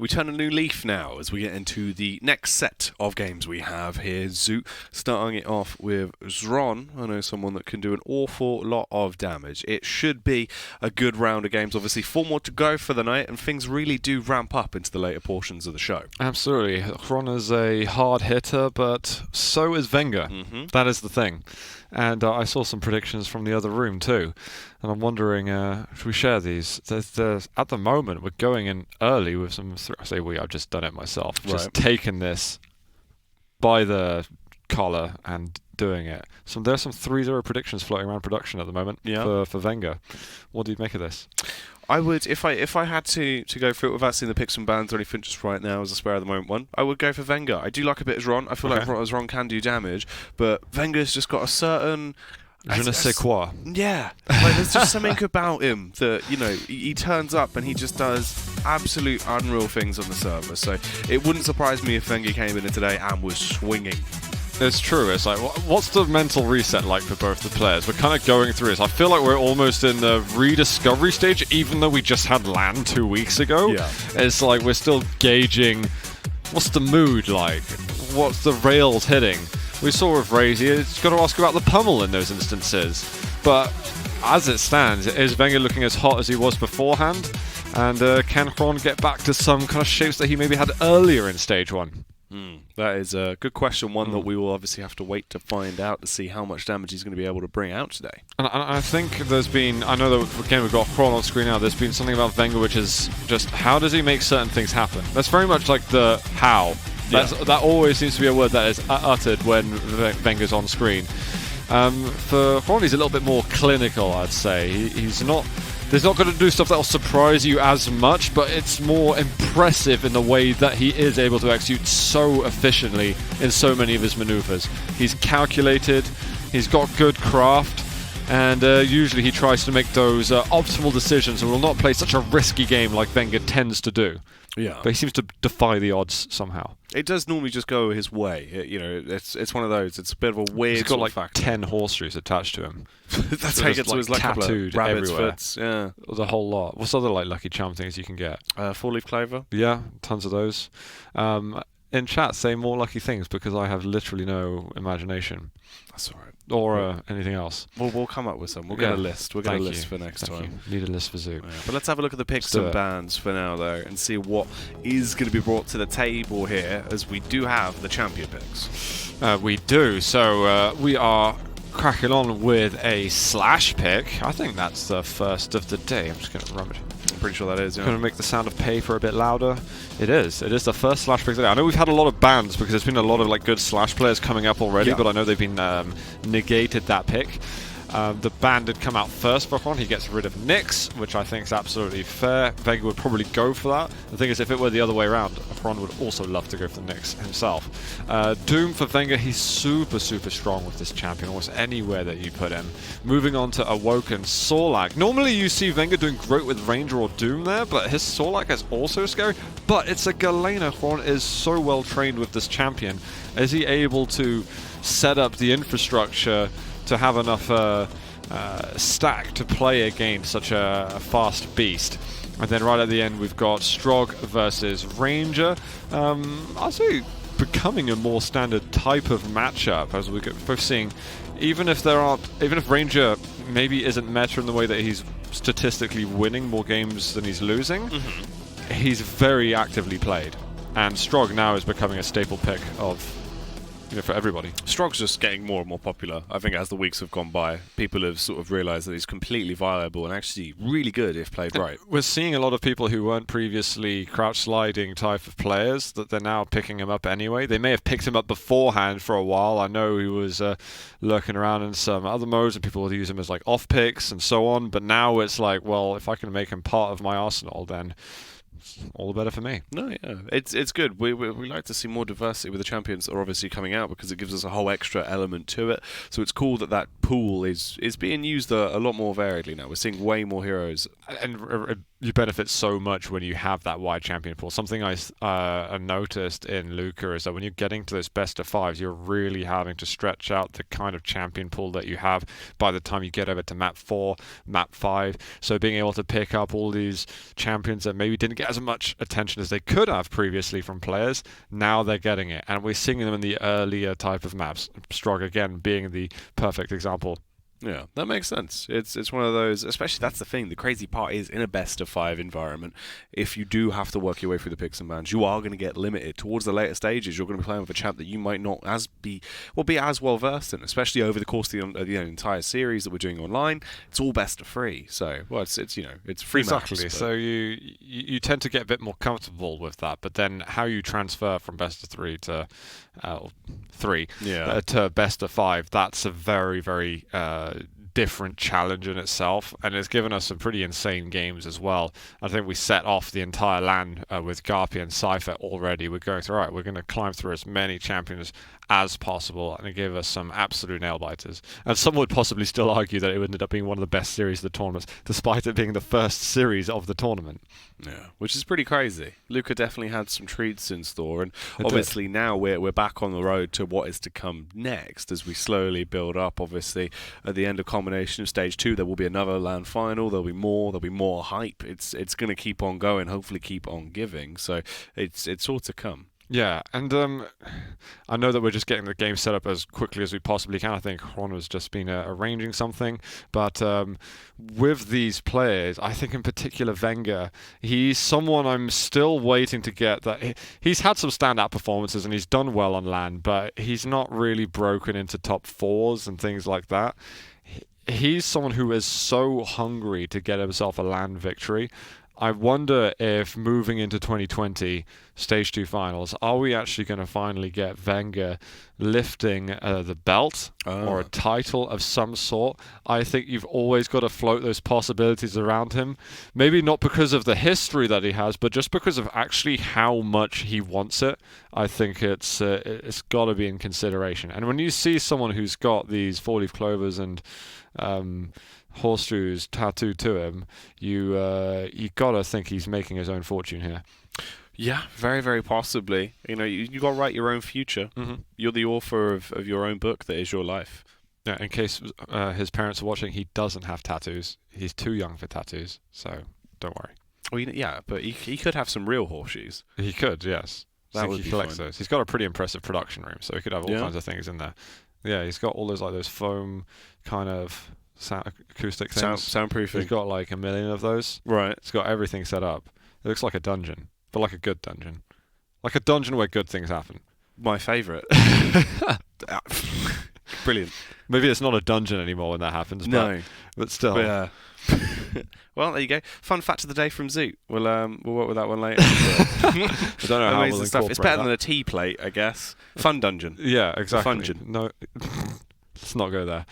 We turn a new leaf now as we get into the next set of games we have here. Zoot starting it off with Xron. I know someone that can do an awful lot of damage. It should be a good round of games. Obviously, 4 more to go for the night, and things really do ramp up into the later portions of the show. Absolutely. Xron is a hard hitter, but so is Venga. That is the thing. And I saw some predictions from the other room too. And I'm wondering, should we share these? At the moment, we're going in early with some... I say we, I've just done it myself. Just taken this by the collar and doing it. So there's some 3-0 predictions floating around production at the moment for Venga. What do you make of this? I would, if I had to go through it without seeing the picks and bans or anything just right now as a spare of the moment one, I would go for Venga. I do like a bit of Xron. I feel like Xron can do damage, but Venga's just got a certain... Je ne sais quoi. Yeah. Like, there's just something about him that, you know, he turns up and he just does absolute unreal things on the server. So it wouldn't surprise me if Venga came in today and was swinging. It's true. It's like, what's the mental reset like for both the players? We're kind of going through this. I feel like we're almost in the rediscovery stage, even though we just had LAN 2 weeks ago. Yeah. It's like we're still gauging what's the mood like, what's the rails hitting. We saw with Razy, it's got to ask about the pummel in those instances. But as it stands, is Venga looking as hot as he was beforehand? And can Xron get back to some kind of shapes that he maybe had earlier in Stage 1? That is a good question, one that we will obviously have to wait to find out to see how much damage he's going to be able to bring out today. And I think there's been, I know that again we've got Xron on screen now, there's been something about Venga which is just how does he make certain things happen? That's very much like the how. That always seems to be a word that is uttered when Venga's on screen. For Xron, he's a little bit more clinical, I'd say. He's not going to do stuff that will surprise you as much, but it's more impressive in the way that he is able to execute so efficiently in so many of his maneuvers. He's calculated, he's got good craft, and usually he tries to make those optimal decisions and will not play such a risky game like Venga tends to do. Yeah. But he seems to defy the odds somehow. It does normally just go his way. It's one of those. It's a bit of a weird. He's got like factor. 10 horseshoes attached to him. That's how he gets to his tattooed rabbits' everywhere. foots. Yeah, the whole lot. What's other like Lucky Charm things you can get? 4-leaf clover. Yeah, tons of those. In chat, say more lucky things because I have literally no imagination. That's all right. Or anything else. We'll come up with some. We'll get a list. We'll get a list for next time. Need a list for Zoot. Yeah, but let's have a look at the picks and bans for now, though, and see what is going to be brought to the table here, as we do have the champion picks. We do. So we are cracking on with a slash pick. I think that's the first of the day. I'm just going to rub it. I'm pretty sure that is, yeah. Going to make the sound of paper a bit louder. It is. It is the first slash pick today. I know we've had a lot of bans because there's been a lot of like good slash players coming up already, but I know they've been negated that pick. The ban did come out first for Xron. He gets rid of Nyx, which I think is absolutely fair. Venga would probably go for that. The thing is, if it were the other way around, Xron would also love to go for Nyx himself. Doom for Venga, he's super strong with this champion, almost anywhere that you put him. Moving on to Awoken, Sorlak. Normally you see Venga doing great with Ranger or Doom there, but his Sorlak is also scary. But it's a Galena. Xron is so well trained with this champion. Is he able to set up the infrastructure to have enough stack to play against such a fast beast? And then right at the end we've got Strog versus Ranger. I'd say becoming a more standard type of matchup, as we're both seeing, even if Ranger maybe isn't meta in the way that he's statistically winning more games than he's losing, he's very actively played. And Strog now is becoming a staple pick of for everybody. Strog's just getting more and more popular. I think as the weeks have gone by, people have sort of realised that he's completely viable and actually really good if played right. We're seeing a lot of people who weren't previously crouch sliding type of players that they're now picking him up anyway. They may have picked him up beforehand for a while. I know he was lurking around in some other modes and people would use him as like off picks and so on, but now it's like, well, if I can make him part of my arsenal, then all the better for me. No, yeah, it's good. We like to see more diversity with the champions that are obviously coming out because it gives us a whole extra element to it. So it's cool that pool is being used a lot more variedly now. We're seeing way more heroes. And you benefit so much when you have that wide champion pool. Something I noticed in Luca is that when you're getting to those best of fives, you're really having to stretch out the kind of champion pool that you have by the time you get over to map 4, map 5. So being able to pick up all these champions that maybe didn't get get as much attention as they could have previously from players. Now they're getting it, and we're seeing them in the earlier type of maps. Strog again being the perfect example. Yeah, that makes sense. It's one of those, especially that's the thing. The crazy part is in a best of 5 environment, if you do have to work your way through the picks and bans, you are going to get limited. Towards the later stages, you're going to be playing with a champ that you might not be as well versed in, especially over the course of the entire series that we're doing online. It's all best of 3, so it's free exactly. maps. So you tend to get a bit more comfortable with that, but then how you transfer from best of 3 to 3 to best of 5, that's a very, very different challenge in itself, and it's given us some pretty insane games as well. I think we set off the entire LAN with Garpy and Cypher already. We're going through, we're going to climb through as many champions as possible, and it gave us some absolute nail-biters. And some would possibly still argue that it ended up being one of the best series of the tournament, despite it being the first series of the tournament. Yeah, which is pretty crazy. Luca definitely had some treats in store, and obviously now we're back on the road to what is to come next as we slowly build up. Obviously, at the end of combination of stage 2, there will be another LAN final. There'll be more hype. It's going to keep on going. Hopefully, keep on giving. So it's all to come. Yeah, and I know that we're just getting the game set up as quickly as we possibly can. I think Xron has just been arranging something. But with these players, I think in particular vengeurR, he's someone I'm still waiting to get. That he's had some standout performances and he's done well on LAN, but he's not really broken into top 4s and things like that. He's someone who is so hungry to get himself a LAN victory. I wonder if moving into 2020 Stage 2 finals, are we actually going to finally get vengeurR lifting the belt or a title of some sort? I think you've always got to float those possibilities around him. Maybe not because of the history that he has, but just because of actually how much he wants it. I think it's got to be in consideration. And when you see someone who's got these 4-leaf clovers and horseshoes tattooed to him, you gotta think he's making his own fortune here. Yeah, very, very possibly. You got to write your own future. Mm-hmm. You're the author of your own book that is your life. Yeah, in case his parents are watching, he doesn't have tattoos. He's too young for tattoos, so don't worry. Well, yeah, but he could have some real horseshoes. He could, yes. That would he be collects fun. those. He's got a pretty impressive production room, so he could have all kinds of things in there. Yeah, he's got all those foam kind of acoustic things. Soundproofing. He's got like 1 million of those. Right. It's got everything set up. It looks like a dungeon, but like a good dungeon. Like a dungeon where good things happen. My favourite. Brilliant. Maybe it's not a dungeon anymore when that happens. No. But still. But, well, there you go. Fun fact of the day from Zoot. We'll work with that one later. I don't know how we'll stuff. It's better that. than a tea plate, I guess. Fun dungeon. Yeah, exactly. Fungeon. No, let's not go there.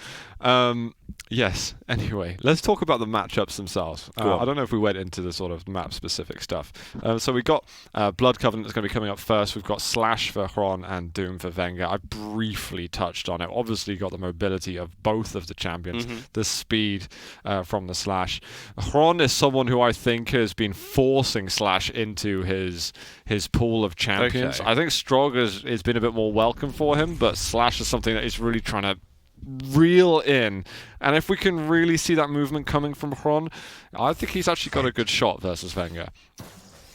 Yes, anyway, let's talk about the matchups themselves. I don't know if we went into the sort of map-specific stuff. So we got Blood Covenant that's going to be coming up first. We've got Slash for Xron and Doom for vengeurR. I briefly touched on it. Obviously, got the mobility of both of the champions, the speed from the Slash. Xron is someone who I think has been forcing Slash into his pool of champions. Okay. I think Strog has been a bit more welcome for him, but Slash is something that he's really trying to reel in, and if we can really see that movement coming from Xron, I think he's actually got a good shot versus vengeurR.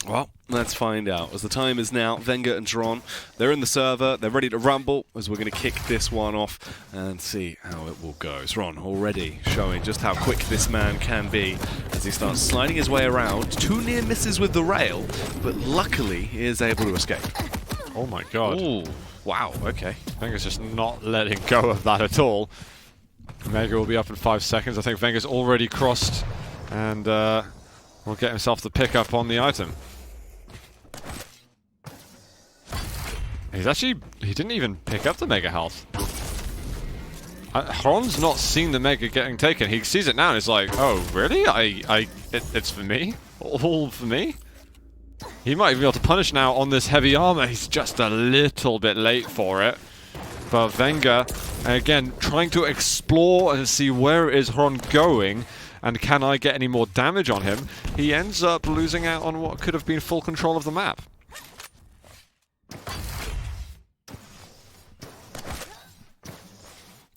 Well, let's find out. As the time is now, vengeurR and Xron, they're in the server, they're ready to rumble, as we're going to kick this one off and see how it will go. Xron already showing just how quick this man can be as he starts sliding his way around. 2 near misses with the rail, but luckily he is able to escape. Oh my god. Ooh. Wow, okay. vengeur's just not letting go of that at all. vengeurR will be up in 5 seconds. I think vengeur's already crossed and will get himself the pickup on the item. He didn't even pick up the Mega Health. Xron's not seen the Mega getting taken. He sees it now and he's like, oh, really? It's for me? All for me? He might even be able to punish now on this heavy armor. He's just a little bit late for it. But vengeurR, again, trying to explore and see where is Xron going and can I get any more damage on him. He ends up losing out on what could have been full control of the map.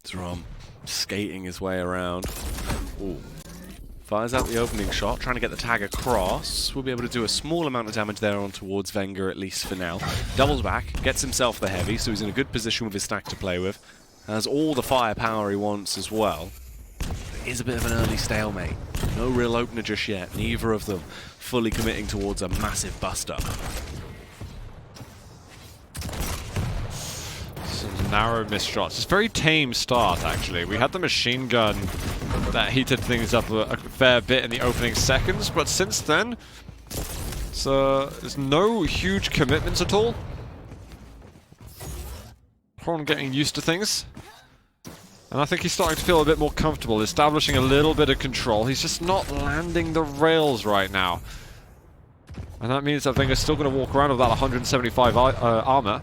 Xron skating his way around. Ooh. Fires out the opening shot, trying to get the tag across. We'll be able to do a small amount of damage there on towards vengeurR, at least for now. Doubles back, gets himself the heavy, so he's in a good position with his stack to play with. Has all the firepower he wants as well. It is a bit of an early stalemate. No real opener just yet. Neither of them fully committing towards a massive buster. Some narrow missed shots. It's a very tame start, actually. We had the machine gun that heated things up a fair bit in the opening seconds, but since then, there's no huge commitments at all. Xron getting used to things. And I think he's starting to feel a bit more comfortable, establishing a little bit of control. He's just not landing the rails right now. And that means that vengeur's still going to walk around with that 175 armor.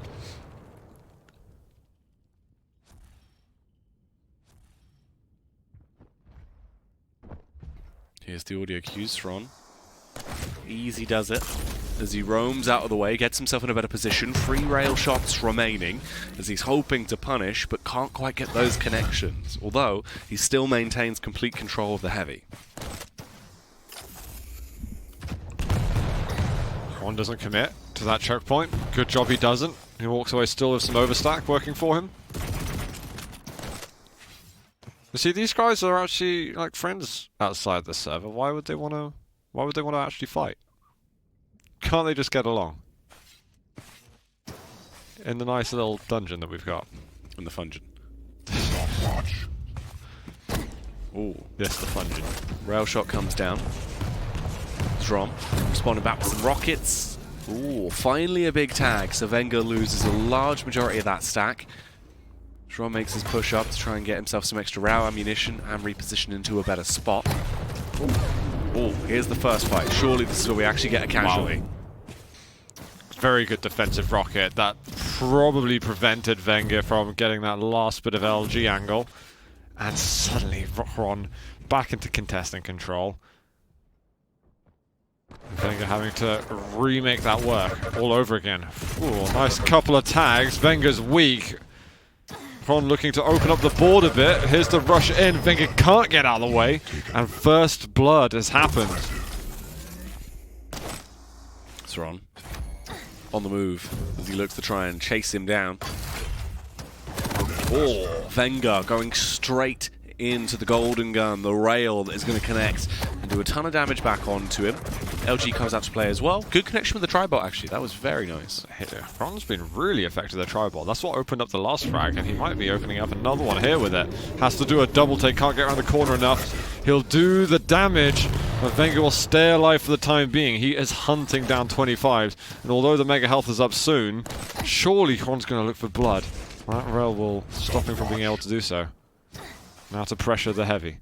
Here's the audio cues, Xron. Easy does it as he roams out of the way, gets himself in a better position. 3 rail shots remaining as he's hoping to punish, but can't quite get those connections. Although, he still maintains complete control of the heavy. Xron doesn't commit to that choke point. Good job he doesn't. He walks away still with some overstack working for him. You see, these guys are actually like friends outside the server. Why would they want to actually fight? Can't they just get along? In the nice little dungeon that we've got. In the fungeon. Ooh. Yes, the fungeon. Rail shot comes down. Xron responding back with some rockets. Ooh, finally a big tag. So vengeurR loses a large majority of that stack. Xron makes his push up to try and get himself some extra rail ammunition and reposition into a better spot. Oh, here's the first fight. Surely this is where we actually get a casualty. Wow. Very good defensive rocket. That probably prevented vengeurR from getting that last bit of LG angle. And suddenly Xron back into contesting control. vengeurR having to remake that work all over again. Ooh, nice couple of tags. vengeur's weak. Xron looking to open up the board a bit. Here's the rush in. vengeurR can't get out of the way. And first blood has happened. Xron on the move as he looks to try and chase him down. Oh, vengeurR going straight into the golden gun, the rail that is going to connect and do a ton of damage back onto him. LG comes out to play as well. Good connection with the tri-bot, actually. That was very nice. Xron's been really effective with the tri-bot. That's what opened up the last frag, and he might be opening up another one here with it. Has to do a double take, can't get around the corner enough. He'll do the damage, but vengeurR will stay alive for the time being. He is hunting down 25s, and although the mega health is up soon, surely Xron's going to look for blood. That rail will stop him from being able to do so. Now to pressure the heavy.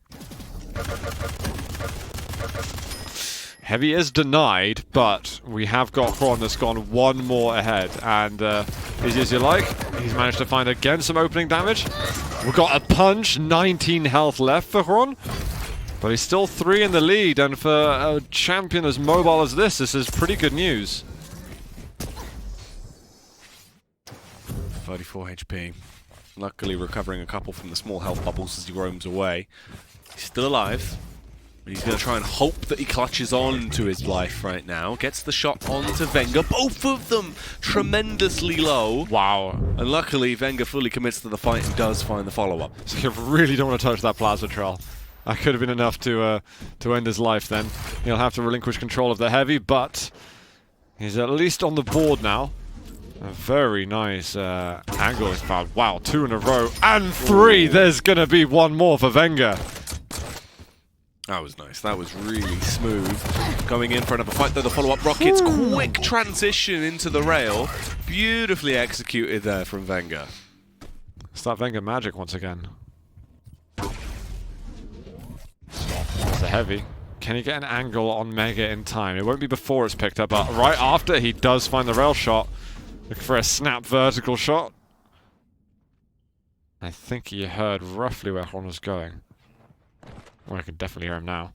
Heavy is denied, but we have got Xron that's gone one more ahead. And easy as you like, he's managed to find again some opening damage. We've got a punch, 19 health left for Xron. But he's still 3 in the lead, and for a champion as mobile as this is pretty good news. 34 HP. Luckily recovering a couple from the small health bubbles as he roams away. He's still alive, but he's going to try and hope that he clutches on to his life right now. Gets the shot onto vengeurR. Both of them tremendously low. Wow. And luckily vengeurR fully commits to the fight and does find the follow-up. So you really don't want to touch that plasma trail. That could have been enough to end his life then. He'll have to relinquish control of the heavy, but he's at least on the board now. A very nice angle is found. Wow, 2 in a row and 3. There's going to be one more for vengeurR. That was nice. That was really smooth. Going in for another fight, though. The follow-up rockets. Quick transition into the rail. Beautifully executed there from vengeurR. It's that vengeurR magic once again. It's a heavy. Can he get an angle on Mega in time? It won't be before it's picked up, but right after he does find the rail shot. Looking for a snap vertical shot. I think he heard roughly where Xron was going. Well, I can definitely hear him now.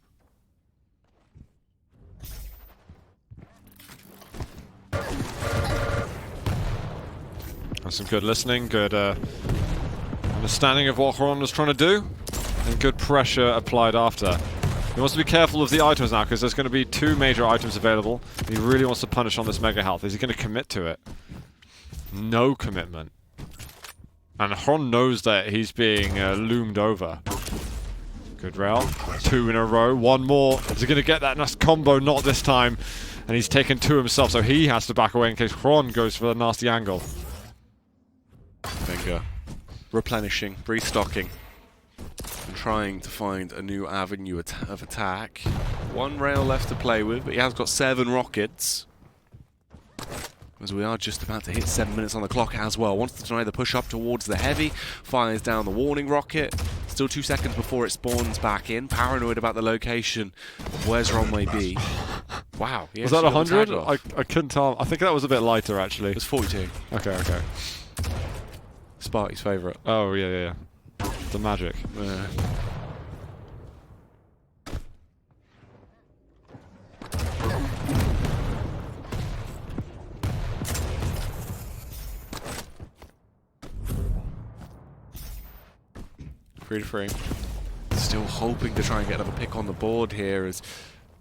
That's some good listening, good understanding of what Xron was trying to do, and good pressure applied after. He wants to be careful of the items now because there's going to be 2 major items available. He really wants to punish on this mega health. Is he going to commit to it? No commitment. And Xron knows that he's being loomed over. Good rail. 2 in a row. 1 more. Is he going to get that nice combo? Not this time. And he's taken 2 himself, so he has to back away in case Xron goes for the nasty angle. Venger replenishing, restocking, and trying to find a new avenue of attack. 1 rail left to play with, but he has got 7 rockets. As we are just about to hit 7 minutes on the clock as well. Wants to try the push up towards the heavy. Fires down the warning rocket. Still 2 seconds before it spawns back in. Paranoid about the location of where Xron may be. Wow. Was that 100? I couldn't tell. I think that was a bit lighter, actually. It was 42. Okay. Sparky's favourite. Oh, yeah. The magic. Yeah. Free to free. Still hoping to try and get another pick on the board here as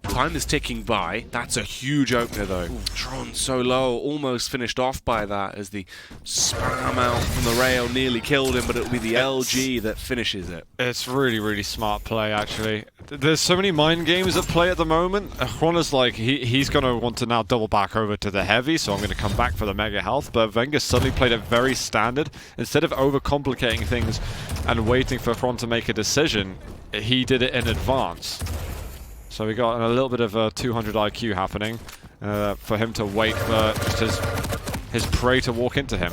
time is ticking by. That's a huge opener though. Xron so low, almost finished off by that as the spam out from the rail nearly killed him, but it'll be the LG that finishes it. It's really, really smart play, actually. There's so many mind games at play at the moment. Xron is like, he's going to want to now double back over to the heavy, so I'm going to come back for the mega health, but Venger suddenly played it very standard. Instead of overcomplicating things and waiting for Xron to make a decision, he did it in advance. So we got a little bit of a 200 IQ happening for him to wait for just his prey to walk into him.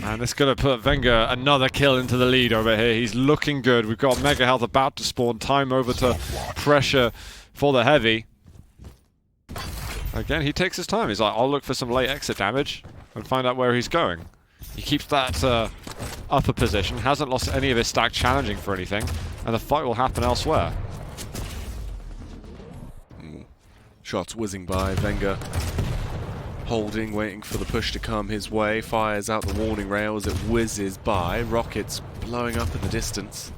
And it's going to put Venger another kill into the lead over here. He's looking good. We've got Mega Health about to spawn. Time over to pressure for the heavy. Again, he takes his time. He's like, I'll look for some late exit damage and find out where he's going. He keeps that upper position, hasn't lost any of his stack challenging for anything, and the fight will happen elsewhere. Shots whizzing by, Venger holding, waiting for the push to come his way, fires out the warning rail as it whizzes by, rockets blowing up in the distance.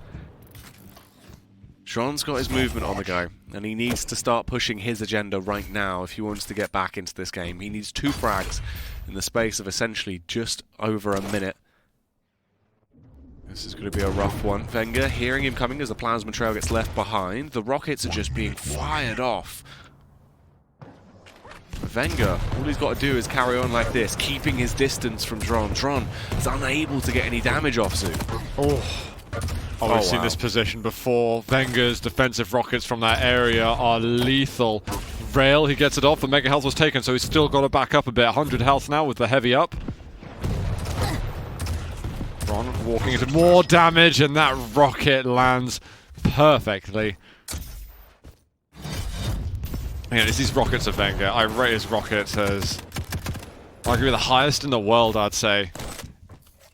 Xron's got his movement on the go, and he needs to start pushing his agenda right now if he wants to get back into this game. He needs 2 frags in the space of essentially just over a minute. This is going to be a rough one. Venger hearing him coming as the plasma trail gets left behind. The rockets are just being fired off. Venger, all he's got to do is carry on like this, keeping his distance from Xron. Xron is unable to get any damage off soon. Oh, we've seen this position before. Venger's defensive rockets from that area are lethal. Rail, he gets it off. The mega health was taken, so he's still got to back up a bit. 100 health now with the heavy up. Xron walking into more damage, and that rocket lands perfectly. Yeah, it's these rockets of Venger. I rate his rockets as arguably the highest in the world, I'd say.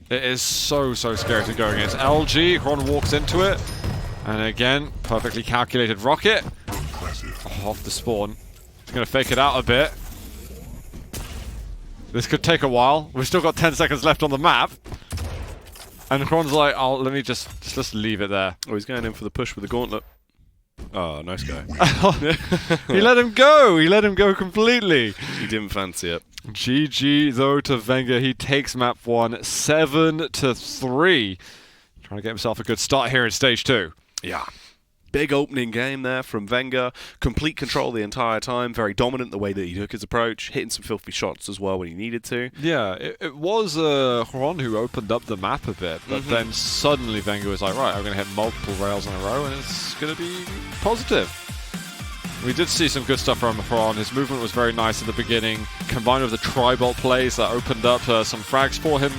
It is so scary to go against. LG, Xron walks into it. And again, perfectly calculated rocket. Oh, off the spawn. He's going to fake it out a bit. This could take a while. We've still got 10 seconds left on the map. And Xron's like, let me just leave it there. Oh, he's going in for the push with the gauntlet. Oh, nice guy. He let him go. He let him go completely. He didn't fancy it. GG though to Venger. He takes map 1, 7-3. Trying to get himself a good start here in stage 2. Yeah. Big opening game there from Venger. Complete control the entire time. Very dominant the way that he took his approach. Hitting some filthy shots as well when he needed to. Yeah, it was Xron who opened up the map a bit. But then suddenly Venger was like, right, I'm going to hit multiple rails in a row and it's going to be positive. We did see some good stuff from Xron. His movement was very nice at the beginning. Combined with the tri-bolt plays that opened up some frags for him.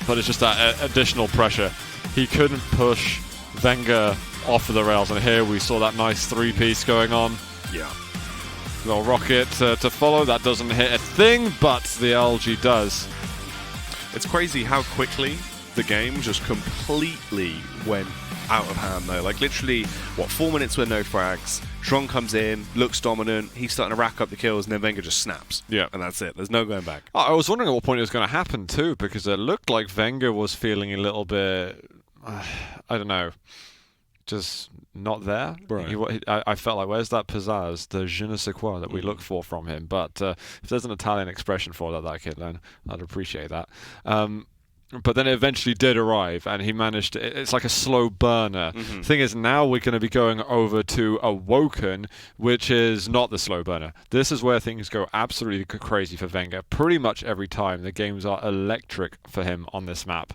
But it's just that additional pressure. He couldn't push Venger off of the rails, and here we saw that nice 3-piece going on. Yeah. Little rocket to follow. That doesn't hit a thing, but the LG does. It's crazy how quickly the game just completely went out of hand, though. Like, literally, 4 minutes with no frags. Xron comes in, looks dominant, he's starting to rack up the kills, and then Venger just snaps. Yeah. And that's it. There's no going back. I was wondering at what point it was going to happen, too, because it looked like Venger was feeling a little bit... I don't know. just not there. Right. I felt like, where's that pizzazz, the je ne sais quoi that we look for from him? But if there's an Italian expression for that I could learn, I'd appreciate that. But then it eventually did arrive, and he managed to, it's like a slow burner. Thing is, now we're going to be going over to Awoken, which is not the slow burner. This is where things go absolutely crazy for Wenger. Pretty much every time the games are electric for him on this map.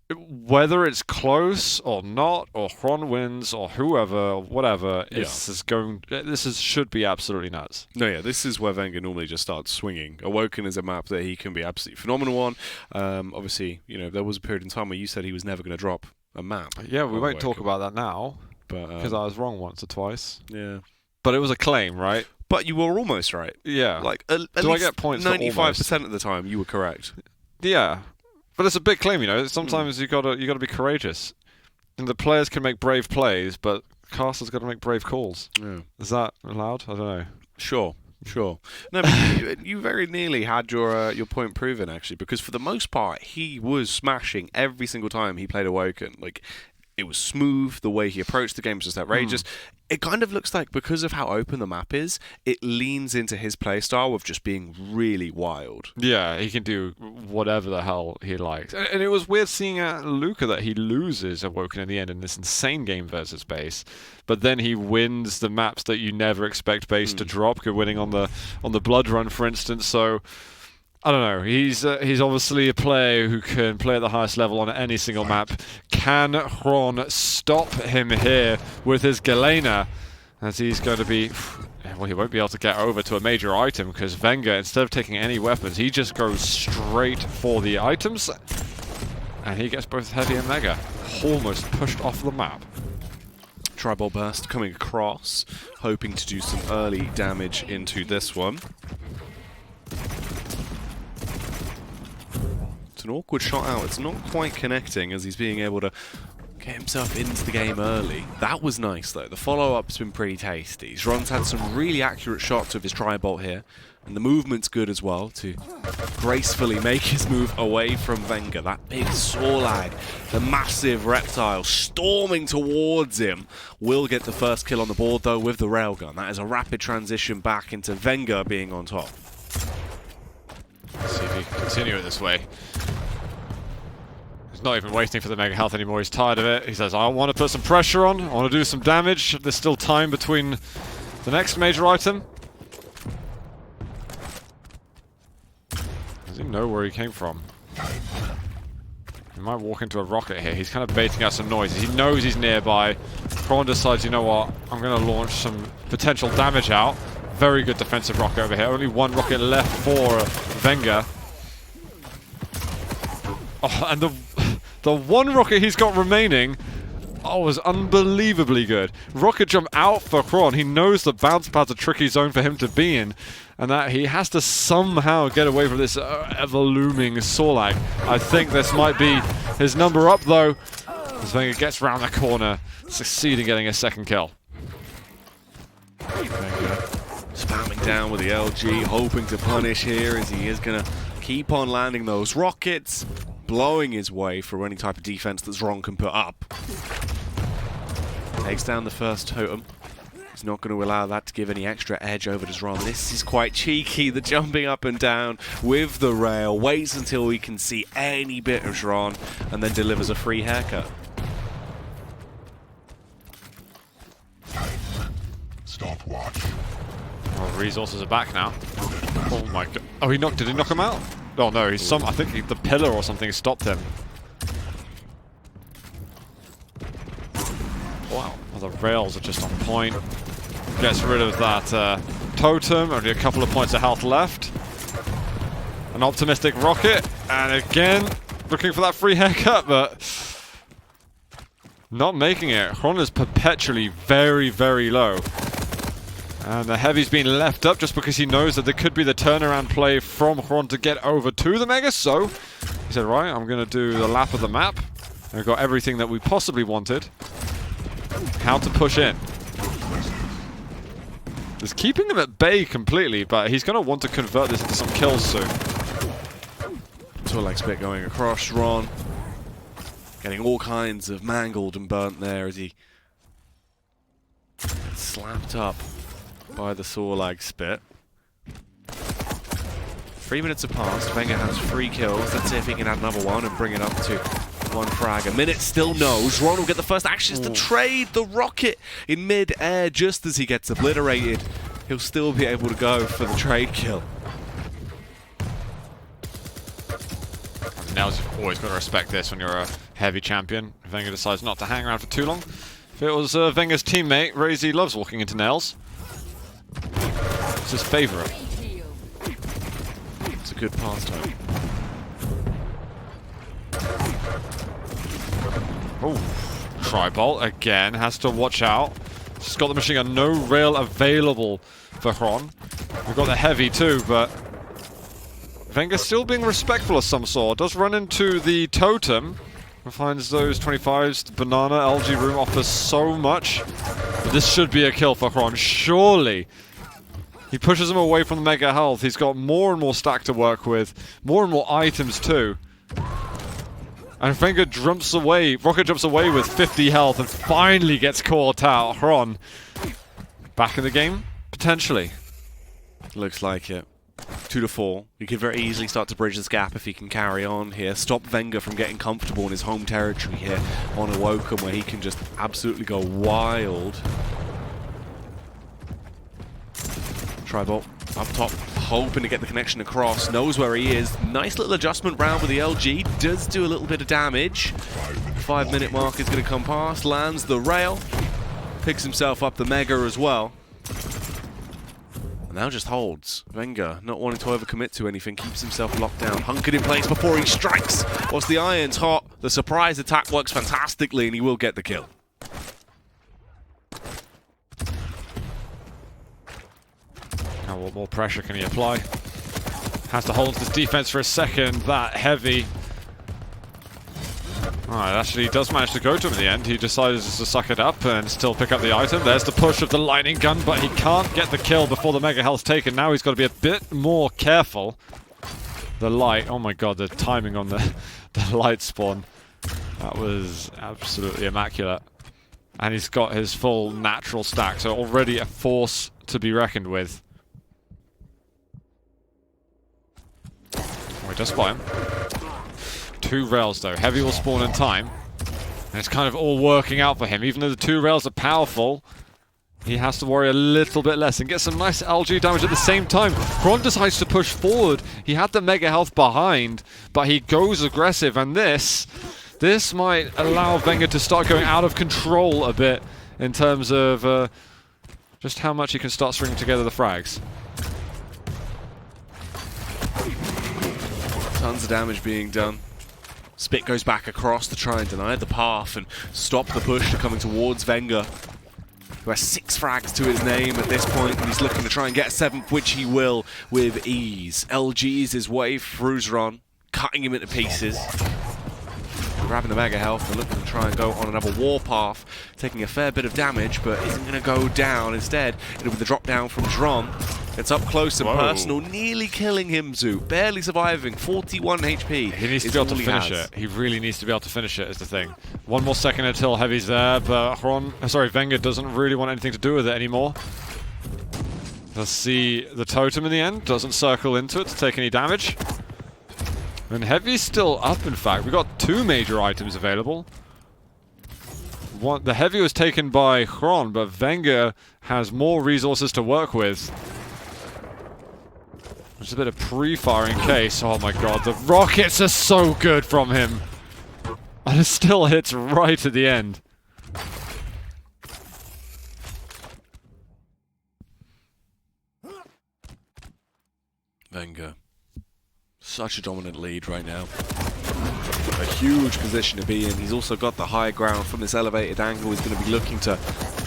Whether it's close or not, or Xron wins, or whoever, or whatever, should be absolutely nuts. No, yeah, this is where Wenger normally just starts swinging. Awoken is a map that he can be absolutely phenomenal on. Obviously, there was a period in time where you said he was never going to drop a map. Yeah, we won't talk about that now, because I was wrong once or twice. Yeah. But it was a claim, right? But you were almost right. Yeah. Like, at Do least I get points 95% of the time, you were correct. Yeah. But it's a big claim, Sometimes you gotta be courageous. And the players can make brave plays, but casters got to make brave calls. Yeah. Is that allowed? I don't know. Sure. No, but you very nearly had your point proven, actually, because for the most part, he was smashing every single time he played Awoken. Like, it was smooth. The way he approached the game was just outrageous. It kind of looks like, because of how open the map is, it leans into his playstyle of just being really wild. Yeah, he can do whatever the hell he likes. And it was weird seeing at Luca that he loses Awoken in the end in this insane game versus Base. But then he wins the maps that you never expect Base to drop, winning on the Blood Run, for instance. So I don't know. He's obviously a player who can play at the highest level on any single map. Can Xron stop him here with his Galena? As he's going to be... Well, he won't be able to get over to a major item because Wenger, instead of taking any weapons, he just goes straight for the items. And he gets both Heavy and Mega. Almost pushed off the map. Tribal Burst coming across, hoping to do some early damage into this one. An awkward shot out. It's not quite connecting as he's being able to get himself into the game early. That was nice, though. The follow-up's been pretty tasty. Xron's had some really accurate shots with his tri-bolt here, and the movement's good as well to gracefully make his move away from Wenger. That big Sorlag, the massive reptile storming towards him, will get the first kill on the board, though, with the railgun. That is a rapid transition back into Wenger being on top. Let's see if he can continue it this way. He's not even waiting for the Mega Health anymore. He's tired of it. He says, I want to put some pressure on. I want to do some damage. There's still time between the next major item. Does he know where he came from? He might walk into a rocket here. He's kind of baiting out some noises. He knows he's nearby. Xron decides, you know what? I'm going to launch some potential damage out. Very good defensive rocket over here. Only one rocket left for Wenger. Oh, and the one rocket he's got remaining, was unbelievably good. Rocket jump out for Xron. He knows the bounce pad's a tricky zone for him to be in, and that he has to somehow get away from this ever-looming Sorlag. I think this might be his number up, though, as Wenger gets round the corner, succeeding getting a second kill. Wenger spamming down with the LG, hoping to punish here as he is going to keep on landing those rockets, blowing his way through any type of defense that Xron can put up. Takes down the first totem. He's not going to allow that to give any extra edge over to Xron. This is quite cheeky, the jumping up and down with the rail. Waits until we can see any bit of Xron and then delivers a free haircut. Stopwatch. Oh, resources are back now. Oh my god. Oh, did he knock him out? Oh no, I think the pillar or something stopped him. Wow. Well, the rails are just on point. Gets rid of that totem. Only a couple of points of health left. An optimistic rocket. And again, looking for that free haircut, but not making it. Xron is perpetually very, very low. And the Heavy's been left up just because he knows that there could be the turnaround play from Xron to get over to the Mega. So he said, right, I'm going to do the lap of the map. I've got everything that we possibly wanted. How to push in. It's keeping him at bay completely, but he's going to want to convert this into some kills soon. Sorlag's bit going across. Xron Getting all kinds of mangled and burnt there as he gets slapped up by the Sorlag spit. 3 minutes have passed. Venga has 3 kills. Let's see if he can add another one and bring it up to 1 frag. A minute still no. Xron will get the first actions to trade the rocket in mid-air just as he gets obliterated. He'll still be able to go for the trade kill. Nels, you've always got to respect this when you're a heavy champion. Venga decides not to hang around for too long. If it was Venga's teammate, Razy loves walking into Nels. It's his favourite. It's a good pastime. Oh, Tribolt again has to watch out. Just got the machine gun, no rail available for Xron. We've got the heavy too, but Venga still being respectful of some sort. Does run into the totem and finds those 25s. The banana LG room offers so much. But this should be a kill for Xron, surely. He pushes him away from the mega health. He's got more and more stack to work with. More and more items too. And Venga jumps away. Rocket jumps away with 50 health and finally gets caught out. Xron back in the game? Potentially. Looks like it. 2 to 4. He could very easily start to bridge this gap if he can carry on here. Stop Venga from getting comfortable in his home territory here on Awoken, where he can just absolutely go wild. Tribolt up top, hoping to get the connection across. Knows where he is. Nice little adjustment round with the LG. Does do a little bit of damage. 5-minute mark is going to come past. Lands the rail. Picks himself up the Mega as well. Now just holds. Venga, not wanting to overcommit to anything, keeps himself locked down, hunkered in place before he strikes. Whilst the iron's hot, the surprise attack works fantastically and he will get the kill. Now what more pressure can he apply? Has to hold this defense for a second. That heavy. Alright, actually he does manage to go to him in the end. He decides to suck it up and still pick up the item. There's the push of the lightning gun, but he can't get the kill before the mega health's taken. Now he's got to be a bit more careful. The light, oh my god, the timing on the light spawn. That was absolutely immaculate. And he's got his full natural stack, so already a force to be reckoned with. Oh, he does spot him. 2 rails though. Heavy will spawn in time. And it's kind of all working out for him. Even though the 2 rails are powerful, he has to worry a little bit less and get some nice LG damage at the same time. Xron decides to push forward. He had the mega health behind, but he goes aggressive, and this might allow Venga to start going out of control a bit in terms of just how much he can start stringing together the frags. Tons of damage being done. Spit goes back across to try and deny the path and stop the push coming towards Venga, who has 6 frags to his name at this point, and he's looking to try and get a 7th, which he will with ease. LG's his way through Xron, cutting him into pieces. Grabbing the mega health and looking to try and go on another warpath, taking a fair bit of damage, but isn't going to go down. Instead, it'll be the drop down from Xron. It's up close and personal, nearly killing him, Zoo. Barely surviving, 41 HP. He needs to be able to finish it. He really needs to be able to finish it, is the thing. 1 more second until Heavy's there, but Venga doesn't really want anything to do with it anymore. Let's see the totem in the end. Doesn't circle into it to take any damage. And Heavy's still up, in fact. We've got 2 major items available. The Heavy was taken by Xron, but Venga has more resources to work with. Just a bit of pre-fire in case. Oh my god, the rockets are so good from him. And it still hits right at the end. Venga. Such a dominant lead right now. A huge position to be in. He's also got the high ground from this elevated angle. He's going to be looking to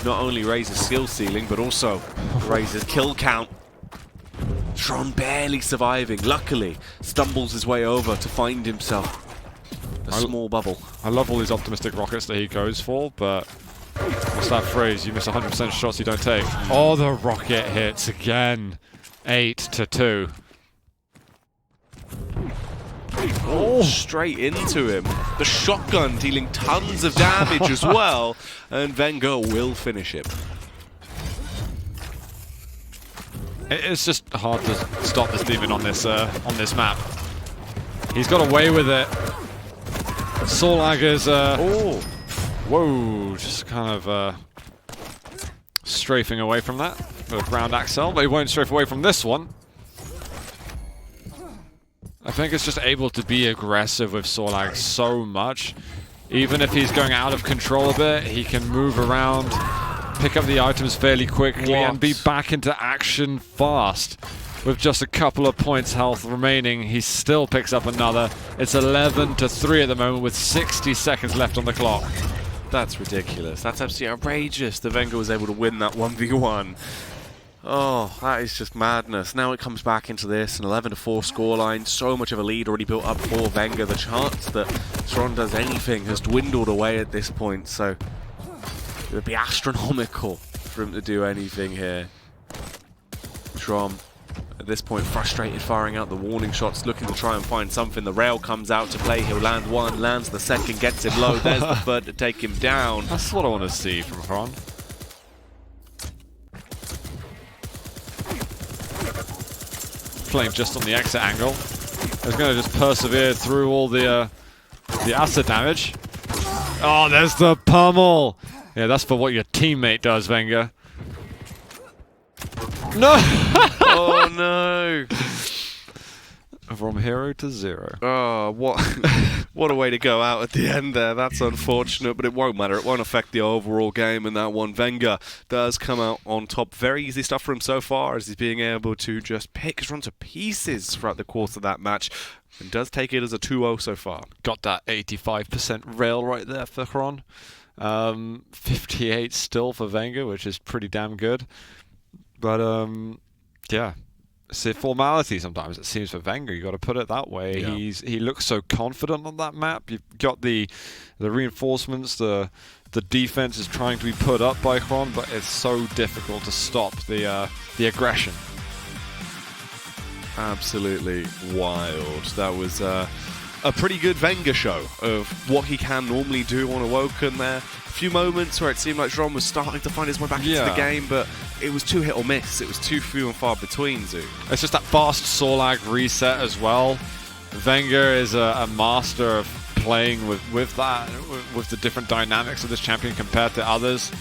not only raise his skill ceiling, but also raise his kill count. Xron barely surviving. Luckily, stumbles his way over to find himself a small bubble. I love all these optimistic rockets that he goes for, but what's that phrase? You miss 100% shots you don't take. Oh, the rocket hits again. 8 to 2. Oh, straight into him. The shotgun dealing tons of damage as well, and vengeurR will finish him. It's just hard to stop this demon on this map. He's got away with it. Sorlag is whoa, just kind of strafing away from that with a ground axle, but he won't strafe away from this one. I think it's just able to be aggressive with Sorlag so much. Even if he's going out of control a bit, he can move around, pick up the items fairly quickly, and be back into action fast. With just a couple of points health remaining, he still picks up another. It's 11-3 at the moment with 60 seconds left on the clock. That's ridiculous. That's absolutely outrageous. The vengeurR was able to win that 1v1. Oh, that is just madness. Now it comes back into this, an 11-4 scoreline. So much of a lead already built up for vengeurR. The chance that Xron does anything has dwindled away at this point, so it would be astronomical for him to do anything here. Xron, at this point, frustrated, firing out the warning shots, looking to try and find something. The rail comes out to play. He'll land one, lands the second, gets him low. There's the third to take him down. That's what I want to see from Xron. Playing just on the exit angle. He's going to just persevere through all the acid damage. Oh, there's the pummel! Yeah, that's for what your teammate does, vengeurR. No! Oh no! From hero to zero. Oh, what a way to go out at the end there. That's unfortunate, but it won't matter. It won't affect the overall game in that one. vengeurR does come out on top. Very easy stuff for him so far, as he's being able to just pick Xron to pieces throughout the course of that match, and does take it as a 2-0 so far. Got that 85% rail right there for Xron. 58 still for vengeurR, which is pretty damn good. But, yeah. It's a formality sometimes, it seems, for vengeurR. You got to put it that way. Yeah. He looks so confident on that map. You've got the reinforcements, the defense is trying to be put up by Xron, but it's so difficult to stop the aggression. Absolutely wild. That was a pretty good vengeurR show of what he can normally do on Awoken there. A few moments where it seemed like Xron was starting to find his way back into the game, but it was too hit or miss. It was too few and far between, Zoo. It's just that fast Sorlag reset as well. vengeurR is a master of playing with that, with the different dynamics of this champion compared to others.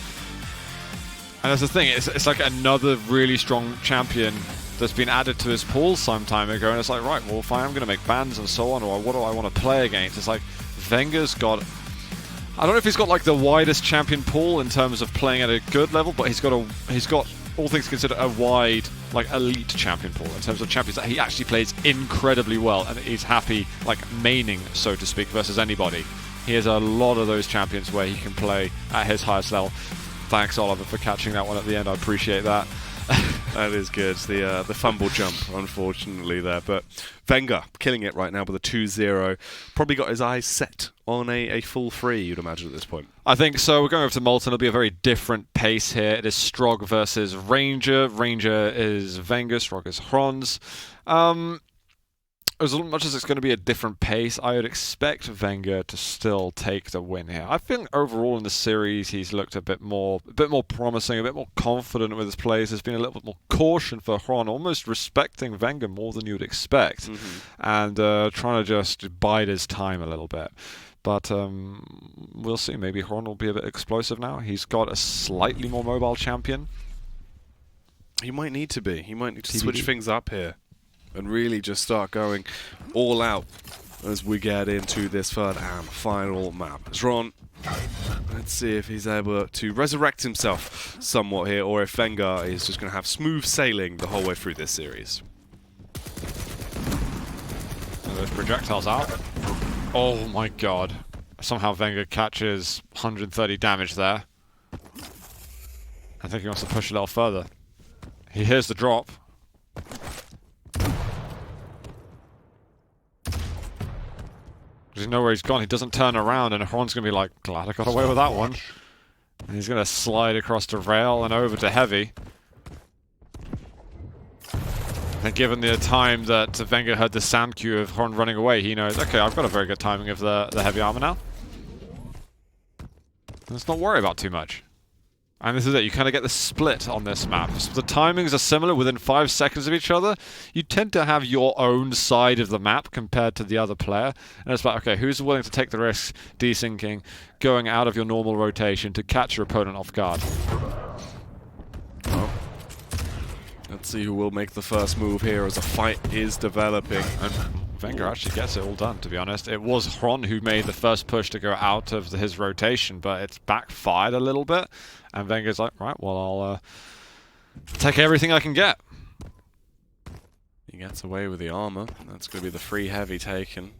And that's the thing, it's like another really strong champion that's been added to his pool some time ago, and it's like, right, well, fine, I'm going to make bans and so on, or what do I want to play against? It's like, vengeurR's got, I don't know if he's got like the widest champion pool in terms of playing at a good level, but he's got all things considered, a wide, like, elite champion pool in terms of champions that he actually plays incredibly well, and he's happy, like, maining, so to speak, versus anybody. He has a lot of those champions where he can play at his highest level. Thanks, Oliver, for catching that one at the end. I appreciate that. That is good. The fumble jump, unfortunately, there. But vengeurR killing it right now with a 2-0. Probably got his eyes set on a full 3, you'd imagine, at this point. I think so. We're going over to Molten. It'll be a very different pace here. It is Strog versus Ranger. Ranger is vengeurR. Strog is Xron's. As much as it's going to be a different pace, I would expect vengeurR to still take the win here. I think overall in the series he's looked a bit more promising, a bit more confident with his plays. There's been a little bit more caution for Xron, almost respecting vengeurR more than you would expect, and trying to just bide his time a little bit. But we'll see. Maybe Xron will be a bit explosive now. He's got a slightly more mobile champion. He might need to be. He might need to switch things up here and really just start going all out as we get into this third and final map. Xron, let's see if he's able to resurrect himself somewhat here, or if vengeurR is just going to have smooth sailing the whole way through this series. Those projectiles out. Oh my god. Somehow vengeurR catches 130 damage there. I think he wants to push a little further. He hears the drop. Does he know where he's gone? He doesn't turn around, and Xron's going to be like, glad I got away with that one. And he's going to slide across to rail and over to heavy. I think And given the time that vengeurR heard the sound cue of Xron running away, he knows, okay, I've got a very good timing of the heavy armor now. Let's not worry about too much. And this is it, you kind of get the split on this map. So the timings are similar within 5 seconds of each other. You tend to have your own side of the map compared to the other player. And it's like, okay, who's willing to take the risk, desyncing, going out of your normal rotation to catch your opponent off guard? Well, let's see who will make the first move here as a fight is developing. And vengeurR actually gets it all done, to be honest. It was Xron who made the first push to go out of his rotation, but it's backfired a little bit. And vengeur's like, right, well, I'll take everything I can get. He gets away with the armor. That's going to be the free heavy taken.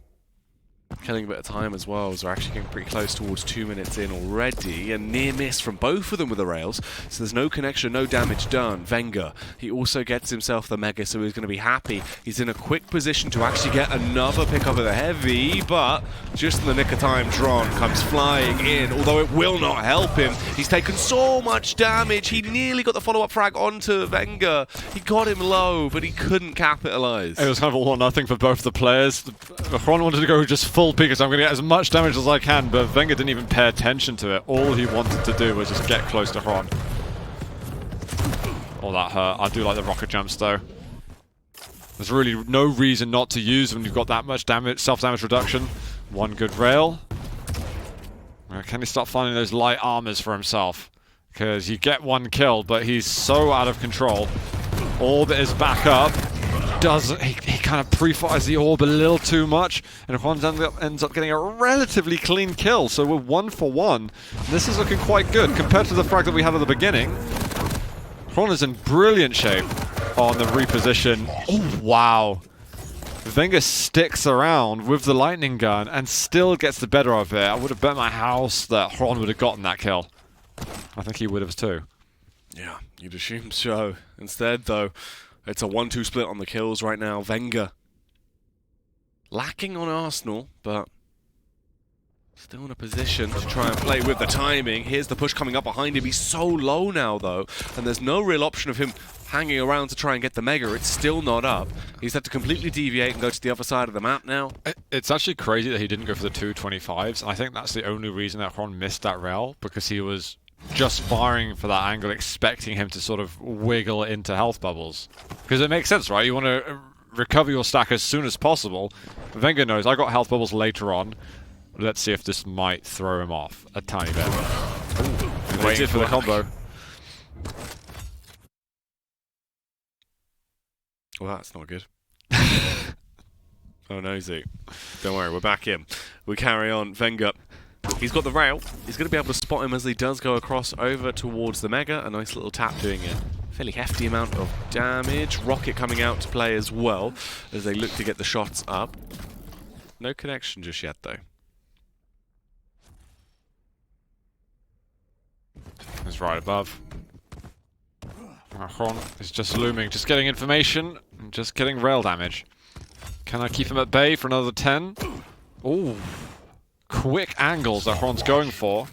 Killing a bit of time as well, as we're actually getting pretty close towards 2 minutes in already. A near miss from both of them with the rails, so there's no connection, no damage done. vengeurR, he also gets himself the mega, so he's going to be happy. He's in a quick position to actually get another pickup of the heavy, but just in the nick of time, Xron comes flying in, although it will not help him. He's taken so much damage. He nearly got the follow-up frag onto vengeurR. He got him low, but he couldn't capitalize. It was kind of all or nothing for both the players. Xron wanted to go just full peak, so I'm going to get as much damage as I can, but vengeurR didn't even pay attention to it. All he wanted to do was just get close to Xron. Oh, that hurt. I do like the rocket jumps, though. There's really no reason not to use when you've got that much damage, self-damage reduction. One good rail. Can he start finding those light armors for himself? Because you get one kill, but he's so out of control. Orb is back up. He kind of pre-fires the orb a little too much, and Xron ends up getting a relatively clean kill, so we're 1 for 1. This is looking quite good compared to the frag that we had at the beginning. Xron is in brilliant shape on the reposition. Oh, wow. vengeurR sticks around with the lightning gun and still gets the better of it. I would have bet my house that Xron would have gotten that kill. I think he would have too. Yeah, you'd assume so. Instead, though, it's a 1-2 split on the kills right now. vengeurR lacking on Arsenal, but still in a position to try and play with the timing. Here's the push coming up behind him. He's so low now, though, and there's no real option of him hanging around to try and get the mega. It's still not up. He's had to completely deviate and go to the other side of the map now. It's actually crazy that he didn't go for the 225s. I think that's the only reason that Xron missed that rail, because he was just firing for that angle, expecting him to sort of wiggle into health bubbles. Because it makes sense, right? You want to recover your stack as soon as possible. vengeurR knows, I got health bubbles later on. Let's see if this might throw him off a tiny bit. Ooh, waiting for the combo. Well, that's not good. Oh no, Z. Don't worry, we're back in. We carry on. vengeurR. He's got the rail. He's going to be able to spot him as he does go across over towards the mega. A nice little tap doing it. Fairly hefty amount of damage. Rocket coming out to play as well as they look to get the shots up. No connection just yet, though. It's right above. Xron is just looming, just getting information, and just getting rail damage. Can I keep him at bay for another 10? Ooh. Quick angles that Xron's going for.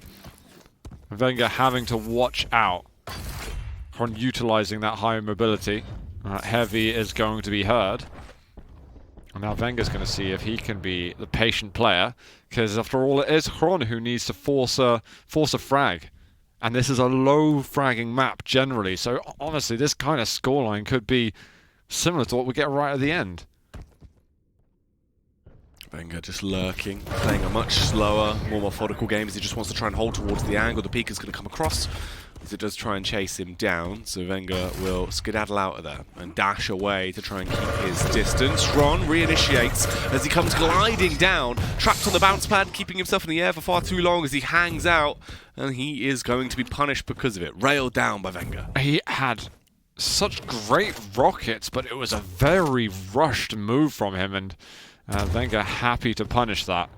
vengeurR having to watch out. Xron utilizing that high mobility. Heavy is going to be heard. And now vengeur's going to see if he can be the patient player, because after all it is Xron who needs to force a frag. And this is a low fragging map generally, so honestly this kind of scoreline could be similar to what we get right at the end. vengeurR just lurking, playing a much slower, more methodical game as he just wants to try and hold towards the angle. The peak is going to come across as it does try and chase him down, so vengeurR will skedaddle out of there and dash away to try and keep his distance. Xron reinitiates as he comes gliding down, trapped on the bounce pad, keeping himself in the air for far too long as he hangs out, and he is going to be punished because of it. Railed down by vengeurR. He had such great rockets, but it was a very rushed move from him, and vengeurR happy to punish that.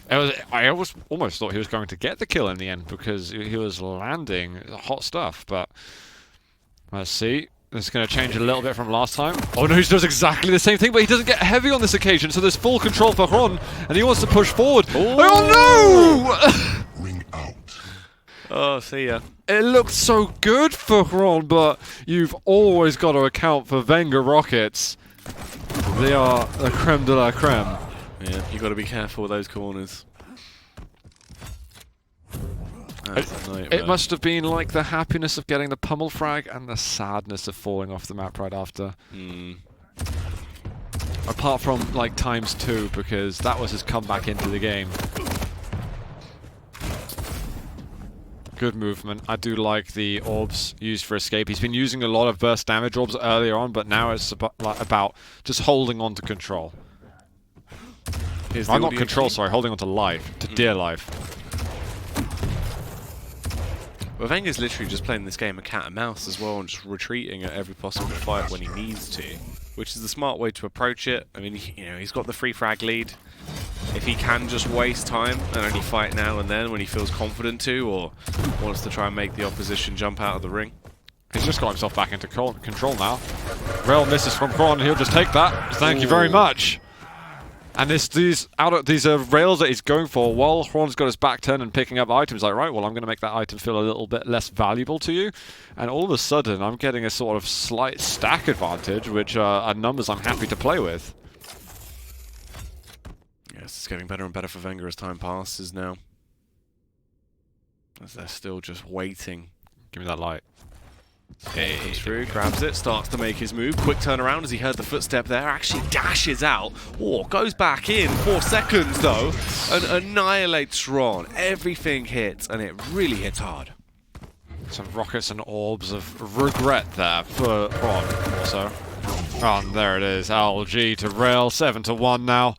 I almost thought he was going to get the kill in the end because he was landing hot stuff, but let's see. This is going to change a little bit from last time. Oh no, he does exactly the same thing, but he doesn't get heavy on this occasion, so there's full control for Xron, and he wants to push forward. Oh no! Ring out. Oh, see ya. It looked so good for Xron, but you've always got to account for vengeurR rockets. They are the creme de la creme. Yeah, you got to be careful with those corners. It must have been like the happiness of getting the pummel frag and the sadness of falling off the map right after. Apart from like ×2, because that was his comeback into the game. Good movement. I do like the orbs used for escape. He's been using a lot of burst damage orbs earlier on, but now it's about just holding on to control. Not control, sorry, holding on to life, to dear life. Well, vengeur's literally just playing this game of cat and mouse as well, and just retreating at every possible fight when he needs to, which is the smart way to approach it. I mean, you know, he's got the free frag lead. If he can just waste time and only fight now and then when he feels confident to, or wants to try and make the opposition jump out of the ring. He's just got himself back into control now. Rail misses from Xron, he'll just take that. Thank you very much. And these rails that he's going for, while Xron's got his back turned and picking up items, like, right, well, I'm going to make that item feel a little bit less valuable to you. And all of a sudden, I'm getting a sort of slight stack advantage, which are numbers I'm happy to play with. Yes, it's getting better and better for vengeurR as time passes now. As they're still just waiting. Give me that light. Hey, comes through, grabs it, starts to make his move. Quick turnaround as he heard the footstep there. Actually dashes out. Oh, goes back in. 4 seconds though, and annihilates Xron. Everything hits, and it really hits hard. Some rockets and orbs of regret there for Xron also. Oh, and there it is. LG to Rail, 7-1 now.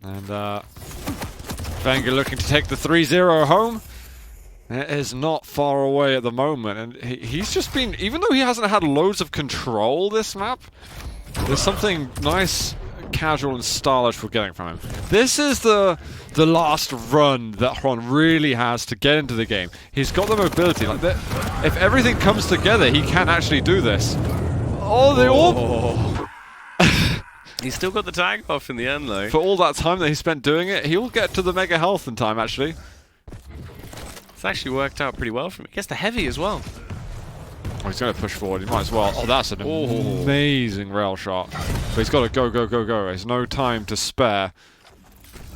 And vengeurR looking to take the 3-0 home. It is not far away at the moment, and he's just been, even though he hasn't had loads of control this map, there's something nice, casual and stylish we're getting from him. This is the last run that Xron really has to get into the game. He's got the mobility. Like if everything comes together, he can actually do this. Oh, they all... He's still got the tag off in the end though. For all that time that he spent doing it, he'll get to the mega health in time actually. It's actually worked out pretty well for him. He gets the heavy as well. Oh, he's going to push forward. He might as well. Oh, that's an amazing rail shot. But he's got to go, go, go, go. There's no time to spare.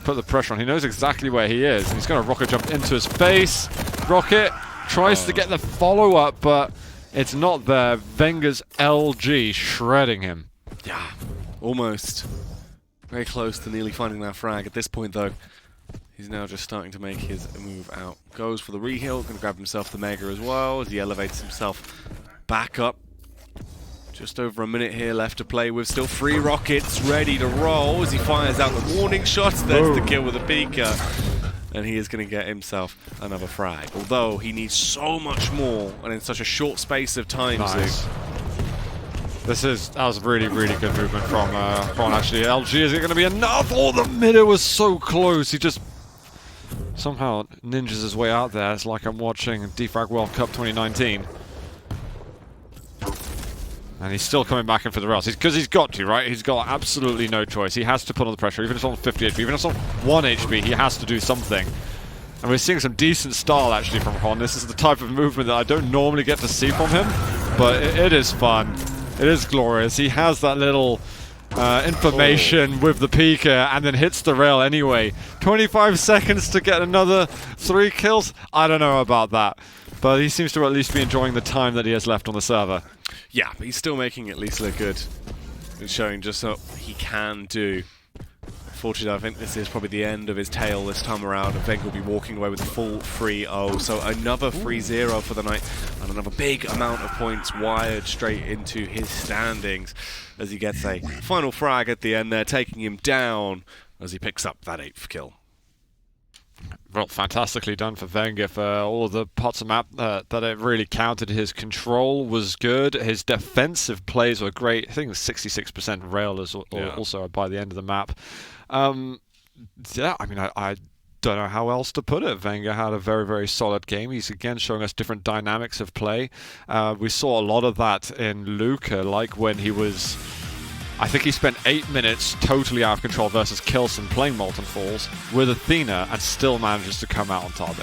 Put the pressure on. He knows exactly where he is. And he's going to rocket jump into his face. Rocket tries to get the follow-up, but it's not there. vengeur's LG shredding him. Yeah, almost. Very close to nearly finding that frag. At this point, though, he's now just starting to make his move out. Goes for the reheal, going to grab himself the Mega as well as he elevates himself back up. Just over a minute here left to play with. Still 3 rockets ready to roll as he fires out the warning shots. There's the kill with the Pika. And he is going to get himself another frag. Although he needs so much more and in such a short space of time. Nice. That was really, really good movement from Xron actually. LG, is it going to be enough? Oh, the middle was so close. He just somehow ninjas his way out there. It's like I'm watching Defrag World Cup 2019. And he's still coming back in for the rails. Because he's got to, right? He's got absolutely no choice. He has to put on the pressure. Even if it's on 50 HP, even if it's on 1 HP, he has to do something. And we're seeing some decent style actually from Xron. This is the type of movement that I don't normally get to see from him. But it is fun. It is glorious. He has that little information with the Pika and then hits the rail anyway. 25 seconds to get another 3 kills? I don't know about that. But he seems to at least be enjoying the time that he has left on the server. Yeah, but he's still making it at least look good. And showing just what he can do. Unfortunately, I think this is probably the end of his tail this time around, and vengeurR will be walking away with a full 3-0. So another 3-0 for the night, and another big amount of points wired straight into his standings as he gets a final frag at the end there, taking him down as he picks up that 8th kill. Well, fantastically done for vengeurR for all of the parts of the map that it really counted. His control was good. His defensive plays were great. I think it was 66% rail also by the end of the map. Yeah, I mean, I don't know how else to put it. vengeurR had a very, very solid game. He's again showing us different dynamics of play. We saw a lot of that in Luca, like when he was I think he spent 8 minutes totally out of control versus Kilson playing Molten Falls with Athena and still manages to come out on top.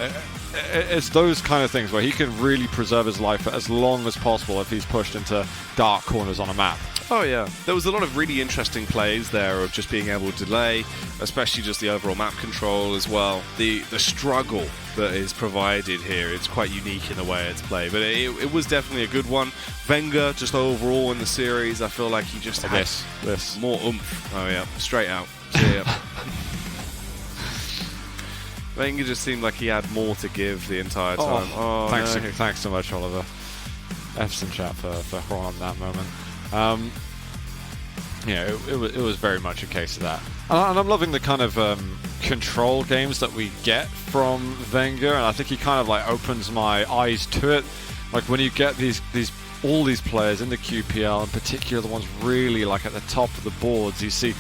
It's those kind of things where he can really preserve his life for as long as possible if he's pushed into dark corners on a map. Oh yeah, there was a lot of really interesting plays there of just being able to delay, especially just the overall map control as well. The struggle that is provided here, it's quite unique in the way it's played, but it was definitely a good one. vengeurR, just overall in the series, I feel like he just had this more oomph. Oh yeah, straight out. See ya. vengeurR just seemed like he had more to give the entire time. Thanks so much, Oliver. F's in chat for Xron on that moment. It was very much a case of that. And I'm loving the kind of control games that we get from vengeurR, and I think he kind of like opens my eyes to it. Like when you get all these players in the QPL, in particular the ones really like at the top of the boards, you see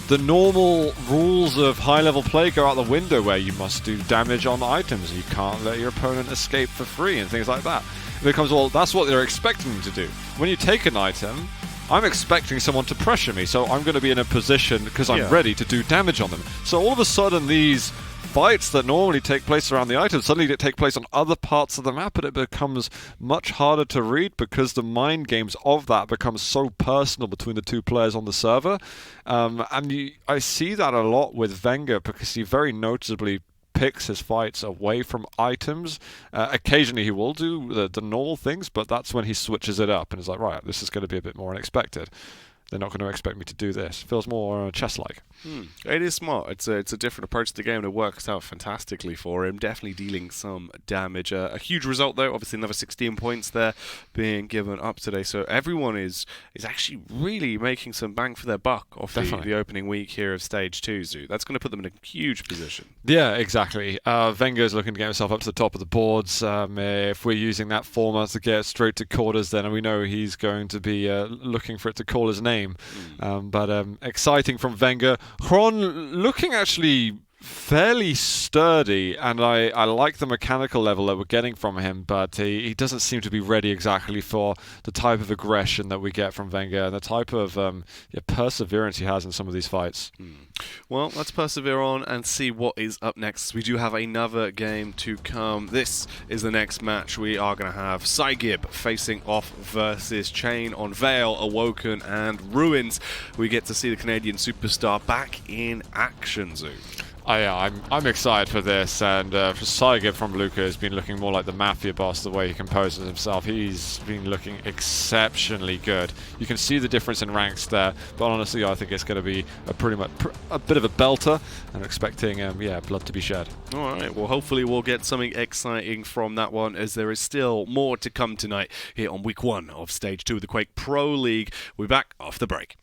the normal rules of high-level play go out the window, where you must do damage on items, you can't let your opponent escape for free and things like that. It becomes, well, that's what they're expecting you to do. When you take an item, I'm expecting someone to pressure me, so I'm going to be in a position because I'm ready to do damage on them. So all of a sudden these fights that normally take place around the item suddenly take place on other parts of the map, and it becomes much harder to read because the mind games of that become so personal between the two players on the server. I see that a lot with vengeurR because he very noticeably picks his fights away from items. Occasionally he will do the normal things, but that's when he switches it up and is like, right, this is going to be a bit more unexpected. They're not going to expect me to do this. Feels more chess-like. It is smart. It's a different approach to the game, and it works out fantastically for him. Definitely dealing some damage. A huge result, though. Obviously, another 16 points there being given up today. So everyone is actually really making some bang for their buck off the opening week here of Stage 2, Zoo. That's going to put them in a huge position. Yeah, exactly. vengeur's looking to get himself up to the top of the boards. If we're using that format to get straight to quarters, then we know he's going to be looking for it to call his name. But exciting from vengeurR. Xron looking actually fairly sturdy, and I like the mechanical level that we're getting from him, but he doesn't seem to be ready exactly for the type of aggression that we get from vengeurR and the type of perseverance he has in some of these fights. Well, let's persevere on and see what is up next. We do have another game to come. This is the next match. We are going to have Cygib facing off versus Chain on Veil, Awoken, and Ruins. We get to see the Canadian superstar back in action, Zoo. I'm excited for this, and for Cygib from Luca has been looking more like the Mafia boss, the way he composes himself. He's been looking exceptionally good. You can see the difference in ranks there, but honestly I think it's going to be a bit of a belter. I'm expecting blood to be shed. Alright, well hopefully we'll get something exciting from that one, as there is still more to come tonight here on week 1 of Stage 2 of the Quake Pro League. We'll be back after the break.